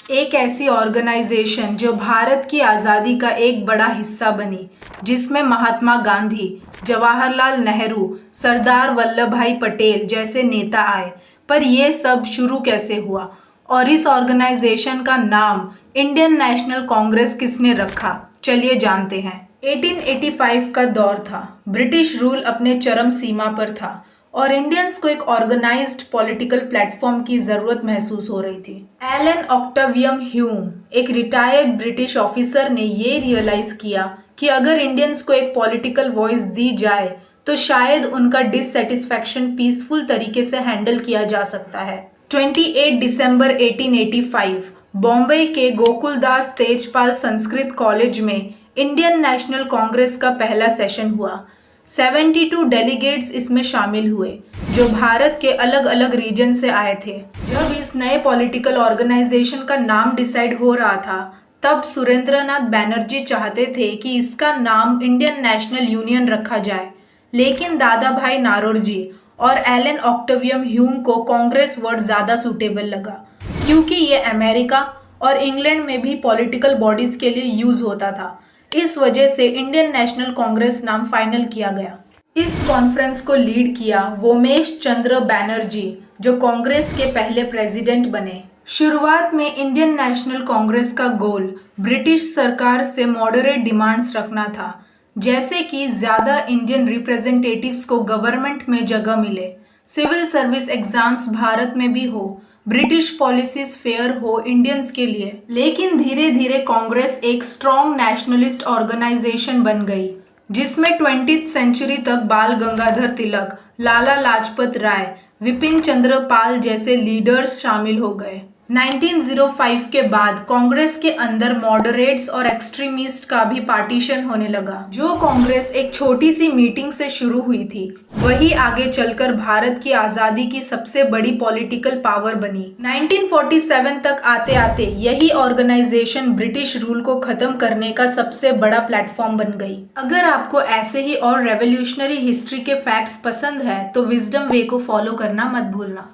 एक ऐसी ऑर्गेनाइजेशन जो भारत की आज़ादी का एक बड़ा हिस्सा बनी, जिसमें महात्मा गांधी, जवाहरलाल नेहरू, सरदार वल्लभ भाई पटेल जैसे नेता आए। पर ये सब शुरू कैसे हुआ और इस ऑर्गेनाइजेशन का नाम इंडियन नेशनल कांग्रेस किसने रखा, चलिए जानते हैं। 1885 का दौर था। ब्रिटिश रूल अपने चरम सीमा पर था और इंडियंस को एक ऑर्गेनाइज्ड पॉलिटिकल प्लेटफॉर्म की जरूरत महसूस हो रही थी। एलन ऑक्टेवियम ह्यूम, एक रिटायर्ड ब्रिटिश ऑफिसर, ने ये रियलाइज किया कि अगर इंडियंस को एक पॉलिटिकल वॉइस दी जाए तो शायद उनका डिससेटिस्फैक्शन पीसफुल तरीके से हैंडल किया जा सकता है। 28 दिसंबर 1885 बॉम्बे के गोकुलदास तेजपाल संस्कृत कॉलेज में इंडियन नेशनल कांग्रेस का पहला सेशन हुआ। 72 डेलीगेट्स इसमें शामिल हुए जो भारत के अलग अलग रीजन से आए थे। जब इस नए पॉलिटिकल ऑर्गेनाइजेशन का नाम डिसाइड हो रहा था, तब सुरेंद्रनाथ बैनर्जी चाहते थे कि इसका नाम इंडियन नेशनल यूनियन रखा जाए, लेकिन दादा भाई नारोजी और एलन ऑक्टेवियम ह्यूम को कांग्रेस वर्ड ज़्यादा सूटेबल लगा, क्योंकि ये अमेरिका और इंग्लैंड में भी पॉलिटिकल बॉडीज के लिए यूज होता था। इस वजह से इंडियन नेशनल कांग्रेस नाम फाइनल किया गया। इस कॉन्फ्रेंस को लीड किया वोमेश चंद्र बैनर्जी, जो कांग्रेस के पहले प्रेसिडेंट बने। शुरुआत में इंडियन नेशनल कांग्रेस का गोल ब्रिटिश सरकार से मॉडरेट डिमांड्स रखना था, जैसे कि ज़्यादा इंडियन रिप्रेजेंटेटिव्स को गवर्नमेंट में जगह मिले, सिविल सर्विस एग्जाम्स भारत में भी हो, ब्रिटिश पॉलिसीज फेयर हो इंडियंस के लिए। लेकिन धीरे धीरे कांग्रेस एक स्ट्रॉन्ग नेशनलिस्ट ऑर्गेनाइजेशन बन गई, जिसमें 20th सेंचुरी तक बाल गंगाधर तिलक, लाला लाजपत राय, विपिन चंद्र पाल जैसे लीडर्स शामिल हो गए। 1905 के बाद कांग्रेस के अंदर मॉडरेट्स और एक्सट्रीमिस्ट का भी पार्टीशन होने लगा। जो कांग्रेस एक छोटी सी मीटिंग से शुरू हुई थी, वही आगे चलकर भारत की आज़ादी की सबसे बड़ी पॉलिटिकल पावर बनी। 1947 तक आते आते यही ऑर्गेनाइजेशन ब्रिटिश रूल को खत्म करने का सबसे बड़ा प्लेटफॉर्म बन गई। अगर आपको ऐसे ही और रेवोल्यूशनरी हिस्ट्री के फैक्ट्स पसंद है तो विजडम वे को फॉलो करना मत भूलना।